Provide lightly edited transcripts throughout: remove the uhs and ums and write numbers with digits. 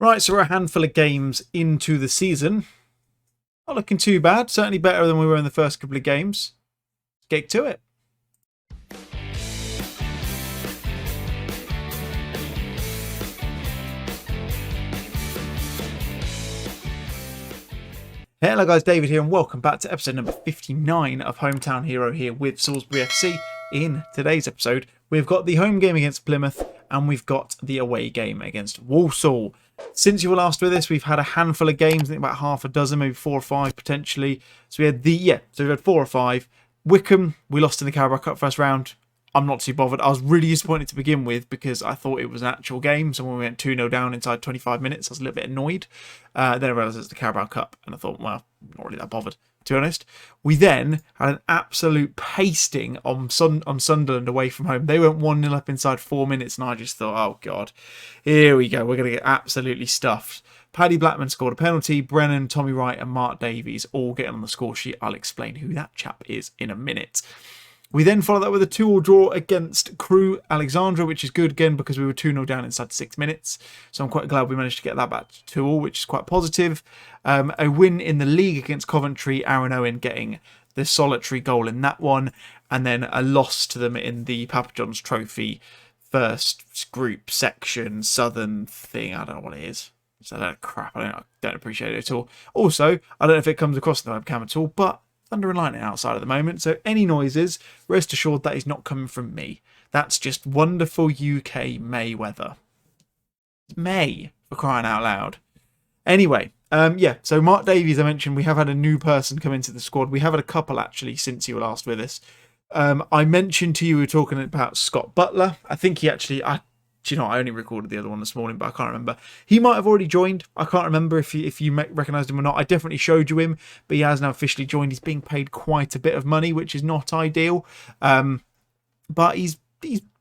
Right, so we're a handful of games into the season. Not looking too bad. Certainly better than we were in the first couple of games. Get to it. Hello guys, David here and welcome back to episode number 59 of Hometown Hero here with Salisbury FC. In today's episode, we've got the home game against Plymouth and we've got the away game against Walsall. Since you were last with us, we've had a handful of games, I think about half a dozen, maybe 4 or 5 potentially. So we had we've had 4 or 5. Wickham, we lost in the Carabao Cup first round. I'm not too bothered. I was really disappointed to begin with because I thought it was an actual game. So when we went 2-0 down inside 25 minutes, I was a little bit annoyed. Then I realised it's the Carabao Cup and I thought, well, not really that bothered, to be honest. We then had an absolute pasting on Sunderland away from home. They went 1-0 up inside 4 minutes and I just thought, oh God, here we go. We're going to get absolutely stuffed. Paddy Blackman scored a penalty. Brennan, Tommy Wright and Mark Davies all getting on the score sheet. I'll explain who that chap is in a minute. We then followed that with a 2-2 draw against Crewe Alexandra, which is good again because we were 2-0 down inside 6 minutes. So I'm quite glad we managed to get that back to 2-2, which is quite positive. A win in the league against Coventry, Aaron Owen getting the solitary goal in that one. And then a loss to them in the Papa John's Trophy first group section, southern thing. I don't know what it is. So I don't appreciate it at all. Also, I don't know if it comes across the webcam at all, but thunder and lightning outside at the moment, so any noises, rest assured that is not coming from me. That's just wonderful UK May weather. It's May, for crying out loud. Anyway, so Mark Davies, I mentioned, we have had a new person come into the squad. We have had a couple actually since you were last with us. I mentioned to you, we were talking about Scott Butler. I think he actually, I only recorded the other one this morning, but I can't remember. He might have already joined. I can't remember if you recognised him or not. I definitely showed you him, but he has now officially joined. He's being paid quite a bit of money, which is not ideal. But he's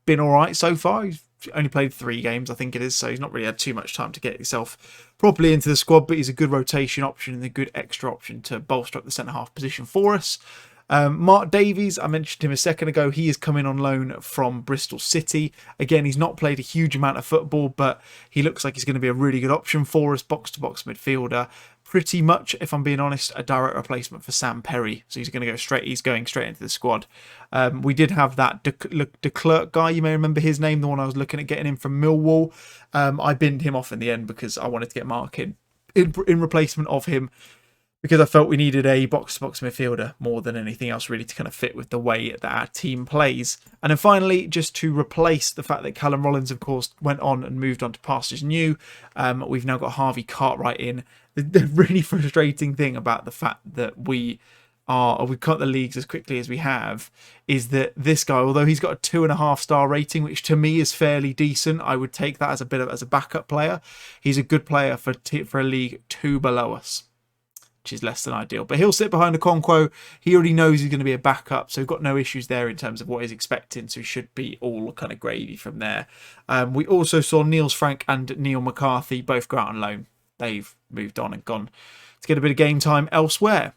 been all right so far. He's only played 3 games, I think it is, so he's not really had too much time to get himself properly into the squad, but he's a good rotation option and a good extra option to bolster up the centre-half position for us. Mark Davies, I mentioned him a second ago. He is coming on loan from Bristol City. Again, he's not played a huge amount of football, but he looks like he's going to be a really good option for us. Box-to-box midfielder. Pretty much, if I'm being honest, a direct replacement for Sam Perry. So he's going straight into the squad. We did have that De Klerk guy. You may remember his name, the one I was looking at getting him from Millwall. I binned him off in the end because I wanted to get Mark in replacement of him, because I felt we needed a box-to-box midfielder more than anything else really to kind of fit with the way that our team plays. And then finally, just to replace the fact that Callum Rollins, of course, went on and moved on to pastures new, we've now got Harvey Cartwright in. The really frustrating thing about the fact that we cut the leagues as quickly as we have is that this guy, although he's got a 2.5-star rating, which to me is fairly decent, I would take that as a backup player. He's a good player for a league 2 below us, which is less than ideal. But he'll sit behind a Conquo. He already knows he's going to be a backup, so we've got no issues there in terms of what he's expecting, so he should be all kind of gravy from there. We also saw Niels Frank and Neil McCarthy both go out on loan. They've moved on and gone to get a bit of game time elsewhere.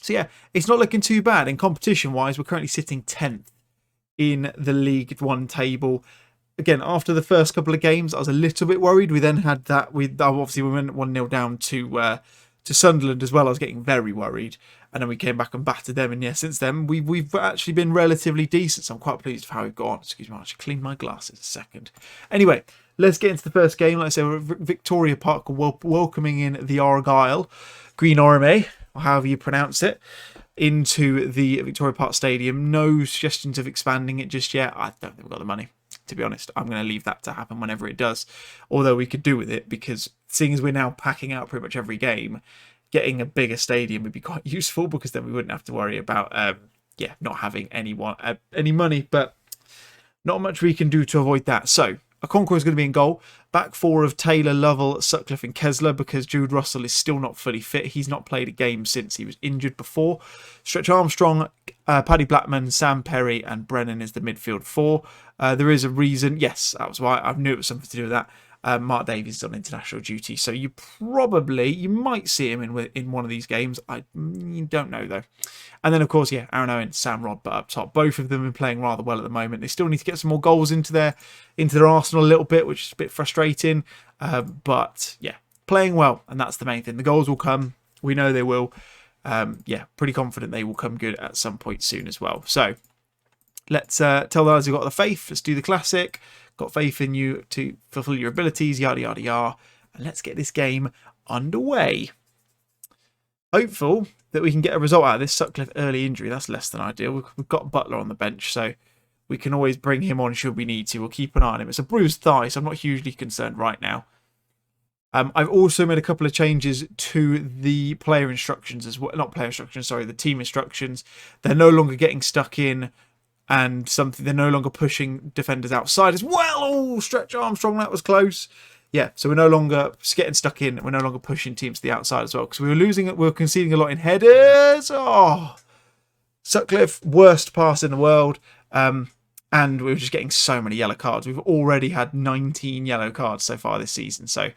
So yeah, it's not looking too bad. In competition-wise, we're currently sitting 10th in the League 1 table. Again, after the first couple of games, I was a little bit worried. We then had that. We went 1-0 down to Sunderland as well. I was getting very worried, and then we came back and battered them, and yeah, since then we've actually been relatively decent, so I'm quite pleased with how we've gone. Excuse me, I should clean my glasses a second. Anyway, let's get into the first game. Like I said, we're at Victoria Park, welcoming in the Argyle Green Orme, or however you pronounce it, into the Victoria Park Stadium. No suggestions of expanding it just yet. I don't think we've got the money, to be honest. I'm going to leave that to happen whenever it does, although we could do with it, because seeing as we're now packing out pretty much every game, getting a bigger stadium would be quite useful, because then we wouldn't have to worry about not having any money, but not much we can do to avoid that. So Okonkwo is going to be in goal. Back 4 of Taylor, Lovell, Sutcliffe and Kessler, because Jude Russell is still not fully fit. He's not played a game since he was injured before. Stretch Armstrong, Paddy Blackman, Sam Perry and Brennan is the midfield 4. There is a reason. Yes, that was why. I knew it was something to do with that. Mark Davies is on international duty, so you might see him in one of these games. I don't know though. And then of course, yeah, Aaron Owen, Sam Rodbert up top. Both of them are playing rather well at the moment. They still need to get some more goals into their arsenal a little bit, which is a bit frustrating. But yeah, playing well, and that's the main thing. The goals will come. We know they will. Yeah, pretty confident they will come good at some point soon as well. So let's tell the guys who've got the faith. Let's do the classic. Got faith in you to fulfill your abilities, yada, yada, yada. And let's get this game underway. Hopeful that we can get a result out of this Sutcliffe early injury. That's less than ideal. We've got Butler on the bench, so we can always bring him on should we need to. We'll keep an eye on him. It's a bruised thigh, so I'm not hugely concerned right now. I've also made a couple of changes to the player instructions as well. Not player instructions, sorry, the team instructions. They're no longer getting stuck in and they're no longer pushing defenders outside as well. Oh, Stretch Armstrong, that was close. Yeah, so we're no longer getting stuck in. We're no longer pushing teams to the outside as well because we were conceding a lot in headers. Oh, Sutcliffe, worst pass in the world. And we were just getting so many yellow cards. We've already had 19 yellow cards so far this season, so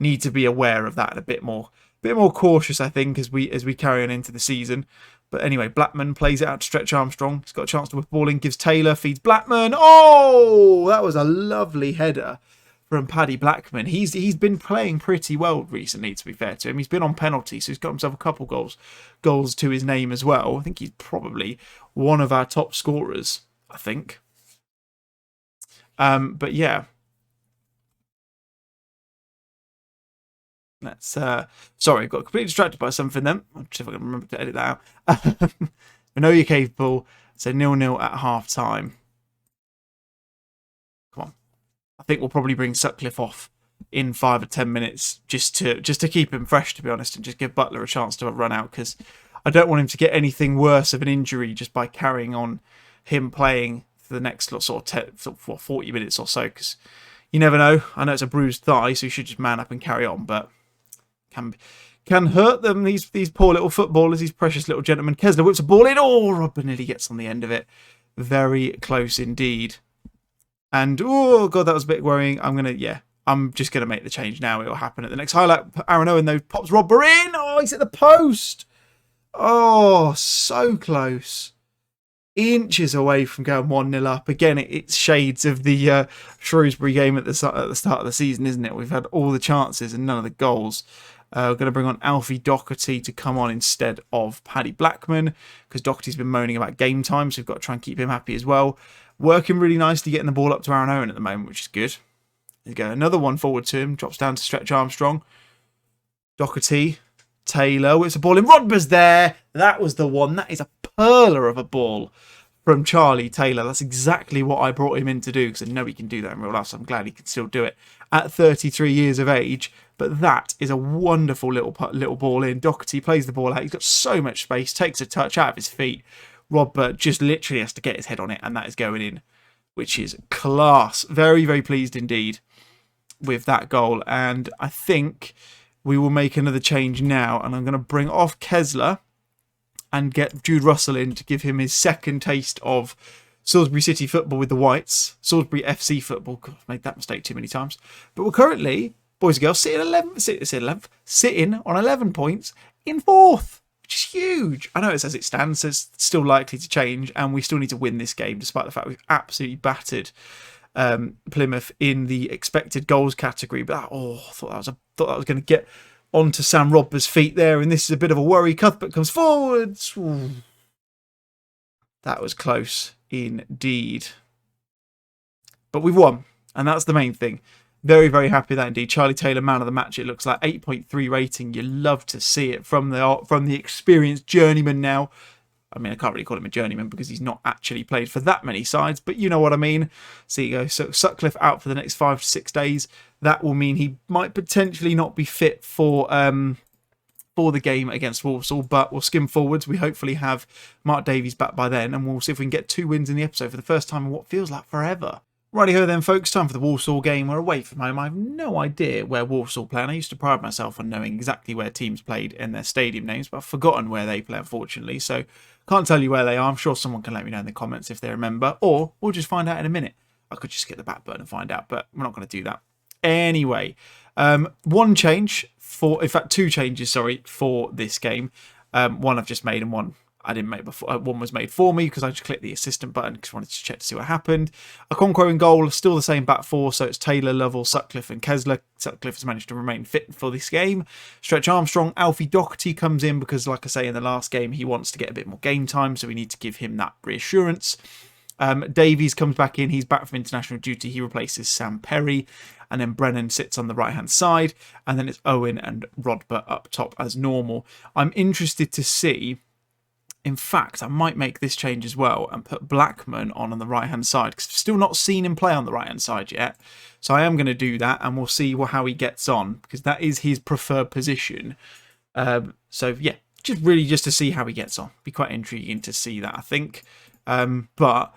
need to be aware of that and a bit more cautious, I think, as we carry on into the season. But anyway, Blackman plays it out to Stretch Armstrong. He's got a chance to whip ball in, gives Taylor, feeds Blackman. Oh, that was a lovely header from Paddy Blackman. He's been playing pretty well recently, to be fair to him. He's been on penalty, so he's got himself a couple goals to his name as well. I think he's probably one of our top scorers, I think. But yeah. Let's sorry, got completely distracted by something then. I'll see if I can remember to edit that out. We know you're capable, so 0-0 at half time. Come on. I think we'll probably bring Sutcliffe off in 5 or 10 minutes just to keep him fresh, to be honest, and just give Butler a chance to run out, because I don't want him to get anything worse of an injury just by carrying on him playing for the next sort of 40 minutes or so, because you never know. I know it's a bruised thigh, so you should just man up and carry on, but can hurt them, these poor little footballers, these precious little gentlemen. Kessler whips a ball in. Oh, Robin nearly gets on the end of it. Very close indeed. And, oh, God, that was a bit worrying. I'm just going to make the change now. It will happen at the next highlight. Aaron Owen, though, pops Robber in. Oh, he's at the post. Oh, so close. Inches away from going 1-0 up. Again, it's shades of the Shrewsbury game at the start of the season, isn't it? We've had all the chances and none of the goals. We're going to bring on Alfie Doherty to come on instead of Paddy Blackman, because Doherty's been moaning about game time, so we've got to try and keep him happy as well. Working really nicely, getting the ball up to Aaron Owen at the moment, which is good. There you go. Another one forward to him. Drops down to Stretch Armstrong. Doherty. Taylor. It's a ball in. Rodber's there. That was the one. That is a perler of a ball from Charlie Taylor. That's exactly what I brought him in to do, because I know he can do that in real life, so I'm glad he can still do it at 33 years of age. But that is a wonderful little ball in. Doherty plays the ball out. He's got so much space. Takes a touch out of his feet. Robert just literally has to get his head on it, and that is going in, which is class. Very, very pleased indeed with that goal. And I think we will make another change now, and I'm going to bring off Kessler and get Jude Russell in to give him his second taste of Salisbury City football with the Whites. Salisbury FC football. God, I've made that mistake too many times. But we're currently, boys and girls, sitting on 11 points in fourth, which is huge. I know it's as it stands, so it's still likely to change, and we still need to win this game, despite the fact we've absolutely battered Plymouth in the expected goals category. But I thought that was going to get onto Sam Rodber's feet there, and this is a bit of a worry. Cuthbert comes forwards. Ooh. That was close indeed. But we've won, and that's the main thing. Very, very happy with that indeed. Charlie Taylor, man of the match. It looks like 8.3 rating. You love to see it from the experienced journeyman now. I mean, I can't really call him a journeyman because he's not actually played for that many sides, but you know what I mean. So you go. So Sutcliffe out for the next 5 to 6 days. That will mean he might potentially not be fit for the game against Walsall, but we'll skim forwards. We hopefully have Mark Davies back by then, and we'll see if we can get 2 wins in the episode for the first time in what feels like forever. Righty-ho then, folks, time for the Walsall game. We're away from home. I have no idea where Walsall play, and I used to pride myself on knowing exactly where teams played in their stadium names, but I've forgotten where they play, unfortunately, so can't tell you where they are. I'm sure someone can let me know in the comments if they remember, or we'll just find out in a minute. I could just get the back button and find out, but we're not going to do that. Anyway, one change in fact, two changes, sorry, for this game. One I've just made and one I didn't make before. One was made for me because I just clicked the assistant button because I wanted to check to see what happened. Okonkwo in goal, still the same back four, so it's Taylor, Lovell, Sutcliffe and Kessler. Sutcliffe has managed to remain fit for this game. Stretch Armstrong, Alfie Doherty comes in because, like I say, in the last game, he wants to get a bit more game time, so we need to give him that reassurance. Davies comes back in. He's back from international duty. He replaces Sam Perry. And then Brennan sits on the right-hand side. And then it's Owen and Rodber up top as normal. I'm interested to see... In fact, I might make this change as well and put Blackman on the right-hand side because I've still not seen him play on the right-hand side yet. So I am going to do that and we'll see how he gets on because that is his preferred position. So, yeah, just to see how he gets on. Be quite intriguing to see that, I think. But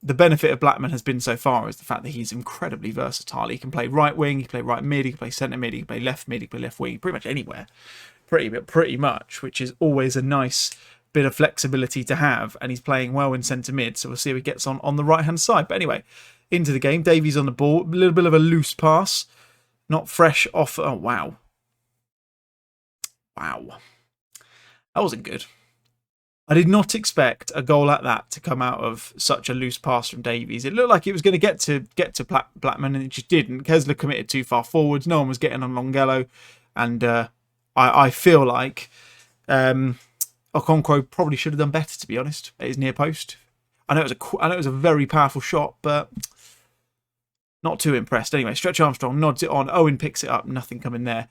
the benefit of Blackman has been so far is the fact that he's incredibly versatile. He can play right wing, he can play right mid, he can play centre mid, he can play left mid, he can play left wing, pretty much anywhere. Pretty much, which is always a nice bit of flexibility to have, and he's playing well in centre mid, so we'll see how he gets on the right hand side. But anyway, into the game, Davies on the ball, a little bit of a loose pass, not fresh off. Oh wow, that wasn't good. I did not expect a goal like that to come out of such a loose pass from Davies. It looked like it was going to get to Blackman, and it just didn't. Kessler committed too far forwards. No one was getting on Longello, and I feel like Okonkwo probably should have done better, to be honest, at his near post. I know it was a very powerful shot, but not too impressed. Anyway, Stretch Armstrong nods it on. Owen picks it up. Nothing coming there.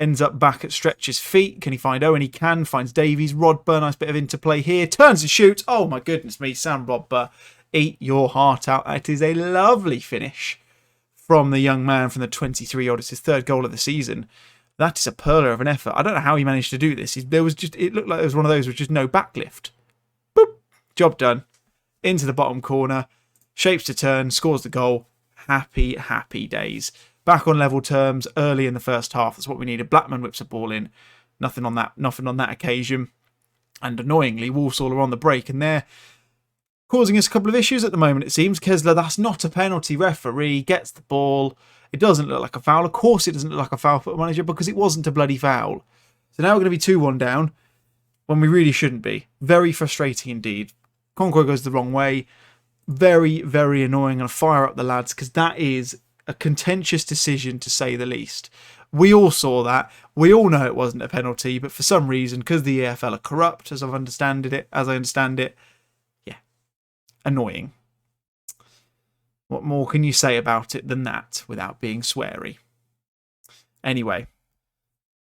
Ends up back at Stretch's feet. Can he find Owen? He can. Finds Davies. Rodber, nice bit of interplay here. Turns and shoots. Oh my goodness me, Sam Rodber, eat your heart out. It is a lovely finish from the young man from the 23-year-old. It's his third goal of the season. That is a perler of an effort. I don't know how he managed to do this. It looked like it was one of those with just no backlift. Boop. Job done. Into the bottom corner. Shapes to turn. Scores the goal. Happy, happy days. Back on level terms early in the first half. That's what we needed. Blackman whips a ball in. Nothing on that occasion. And annoyingly, Walsall are on the break, and they're causing us a couple of issues at the moment, it seems. Kessler, that's not a penalty. Referee gets the ball. It doesn't look like a foul. Of course it doesn't look like a foul for the manager because it wasn't a bloody foul. So now we're going to be 2-1 down when we really shouldn't be. Very frustrating indeed. Okonkwo goes the wrong way. Very, very annoying. And fire up the lads because that is a contentious decision to say the least. We all saw that. We all know it wasn't a penalty, but for some reason, because the EFL are corrupt, as I understand it, yeah, annoying. What more can you say about it than that without being sweary? Anyway,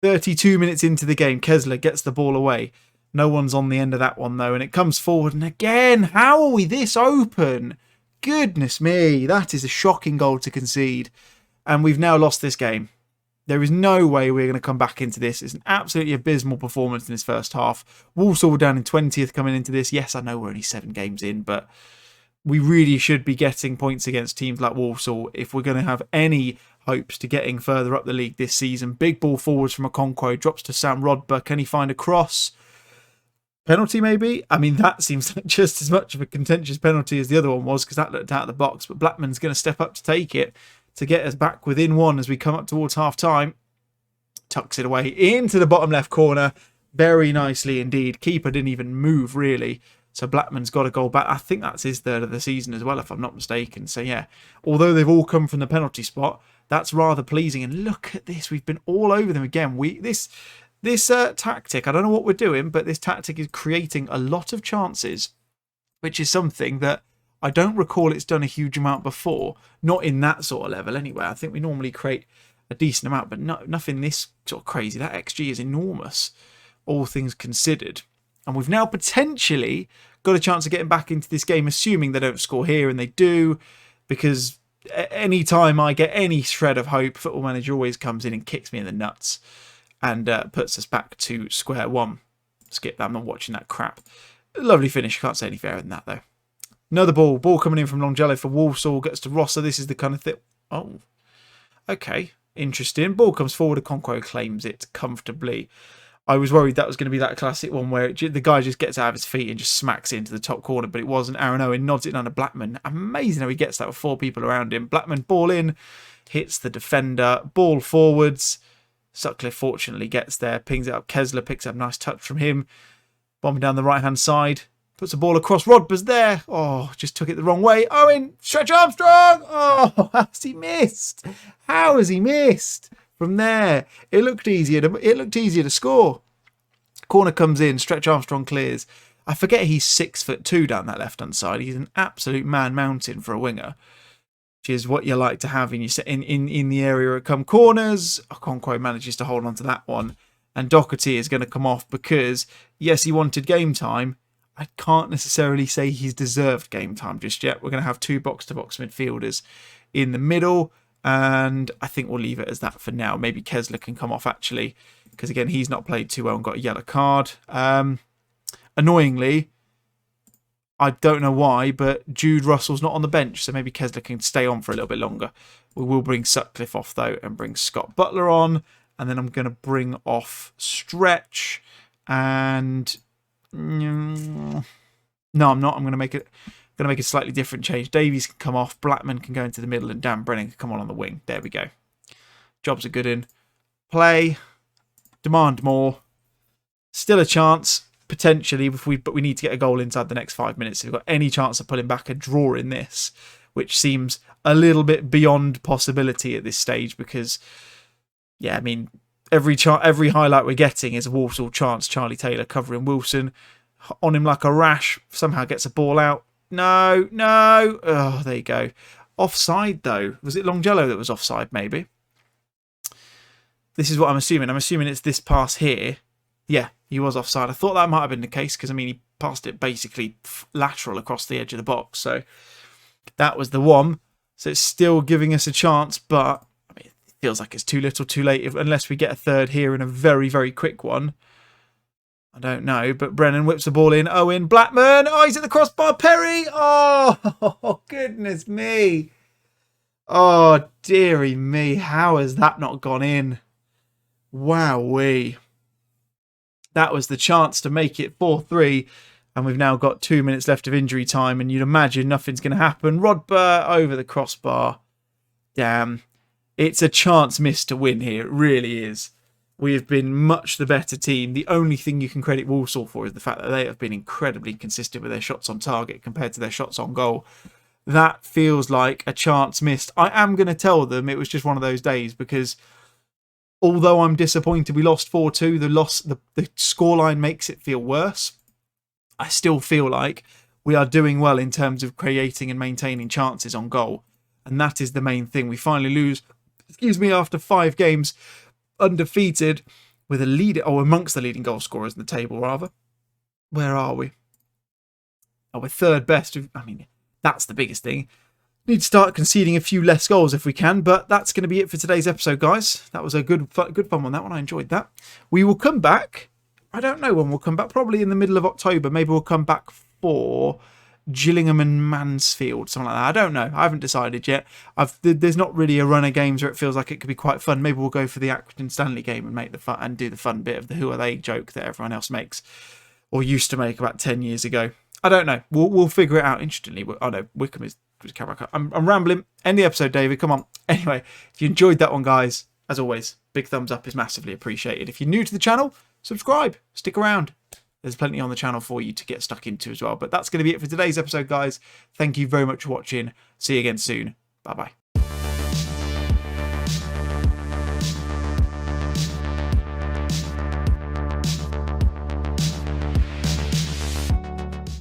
32 minutes into the game, Kessler gets the ball away. No one's on the end of that one though, and it comes forward, and again, how are we this open? Goodness me, that is a shocking goal to concede. And we've now lost this game. There is no way we're going to come back into this. It's an absolutely abysmal performance in this first half. Walsall down in 20th coming into this. Yes, I know we're only 7 games in, but we really should be getting points against teams like Walsall if we're going to have any hopes to getting further up the league this season. Big ball forwards from Okonkwo, drops to Sam Rodber. Can he find a cross? Penalty maybe? I mean, that seems like just as much of a contentious penalty as the other one was because that looked out of the box. But Blackman's going to step up to take it to get us back within 1 as we come up towards half-time. Tucks it away into the bottom left corner. Very nicely indeed. Keeper didn't even move really. So Blackman's got a goal back. I think that's his third of the season as well, if I'm not mistaken. So yeah, although they've all come from the penalty spot, that's rather pleasing. And look at this. We've been all over them again. This tactic, I don't know what we're doing, but this tactic is creating a lot of chances, which is something that I don't recall it's done a huge amount before. Not in that sort of level anyway. I think we normally create a decent amount, but nothing this sort of crazy. That XG is enormous, all things considered. And we've now potentially got a chance of getting back into this game, assuming they don't score here, and they do, because any time I get any shred of hope, Football Manager always comes in and kicks me in the nuts. And puts us back to square one. Skip that. I'm not watching that crap. Lovely finish. Can't say any fairer than that, though. Another ball. Ball coming in from Longello for Walsall. Gets to Rosser. This is the kind of thing. Oh. Okay. Interesting. Ball comes forward. Okonkwo claims it comfortably. I was worried that was going to be that classic one where the guy just gets out of his feet and just smacks it into the top corner, but it wasn't. Aaron Owen nods it down to Blackman. Amazing how he gets that with 4 people around him. Blackman ball in, hits the defender, ball forwards. Sutcliffe fortunately gets there, pings it up. Kessler picks up a nice touch from him. Bombing down the right-hand side. Puts the ball across. Rodber's there. Oh, just took it the wrong way. Owen, stretch Armstrong. Oh, how's he missed? How has he missed? From there, it looked easier to score. Corner comes in, Stretch Armstrong clears. I forget he's 6'2" down that left-hand side. He's an absolute man mountain for a winger, which is what you like to have in your in the area at come corners. Okonkwo manages to hold on to that one, and Doherty is going to come off because yes, he wanted game time. I can't necessarily say he's deserved game time just yet. We're going to have 2 box-to-box midfielders in the middle. And I think we'll leave it as that for now. Maybe Kessler can come off, actually, because, again, he's not played too well and got a yellow card. Annoyingly, I don't know why, but Jude Russell's not on the bench, so maybe Kessler can stay on for a little bit longer. We will bring Sutcliffe off, though, and bring Scott Butler on. And then I'm going to bring off Stretch. And no, I'm not. I'm going to make a slightly different change. Davies can come off, Blackman can go into the middle, and Dan Brennan can come on the wing. There we go. Jobs are good in. Play. Demand more. Still a chance, potentially, but we need to get a goal inside the next 5 minutes. If we've got any chance of pulling back a draw in this, which seems a little bit beyond possibility at this stage because, yeah, I mean, every highlight we're getting is a Walsall chance. Charlie Taylor covering Wilson. On him like a rash. Somehow gets a ball out. No. Oh, there you go. Offside, though. Was it Longjello that was offside, maybe? This is what I'm assuming. I'm assuming it's this pass here. Yeah, he was offside. I thought that might have been the case because, I mean, he passed it basically lateral across the edge of the box. So that was the one. So it's still giving us a chance, but I mean, it feels like it's too little too late unless we get a third here in a very, very quick one. I don't know, but Brennan whips the ball in. Owen, Blackman. Oh, he's at the crossbar. Perry. Oh, goodness me. Oh, dearie me. How has that not gone in? Wowee. That was the chance to make it 4-3. And we've now got 2 minutes left of injury time. And you'd imagine nothing's going to happen. Rodber over the crossbar. Damn. It's a chance missed to win here. It really is. We have been much the better team. The only thing you can credit Walsall for is the fact that they have been incredibly consistent with their shots on target compared to their shots on goal. That feels like a chance missed. I am going to tell them it was just one of those days because although I'm disappointed we lost 4-2, the scoreline makes it feel worse. I still feel like we are doing well in terms of creating and maintaining chances on goal. And that is the main thing. We finally lose, after 5 games, undefeated with a leader, amongst the leading goal scorers in the table, rather. Where are we? Oh, we're third best. I mean, that's the biggest thing. Need to start conceding a few less goals if we can, but that's going to be it for today's episode, guys. That was a good fun on that one. I enjoyed that. We will come back. I don't know when we'll come back. Probably in the middle of October. Maybe we'll come back for Gillingham and Mansfield, something like that. I don't know. I haven't decided yet. There's not really a run of games where it feels like it could be quite fun. Maybe we'll go for the Accrington Stanley game and make the fun and do the fun bit of the who are they joke that everyone else makes or used to make about 10 years ago. I don't know. We'll figure it out. Interestingly, oh no, Wickham is I'm rambling. End the episode, David. Come on. Anyway, if you enjoyed that one, guys, as always, big thumbs up is massively appreciated. If you're new to the channel, subscribe. Stick around. There's plenty on the channel for you to get stuck into as well. But that's going to be it for today's episode, guys. Thank you very much for watching. See you again soon. Bye-bye.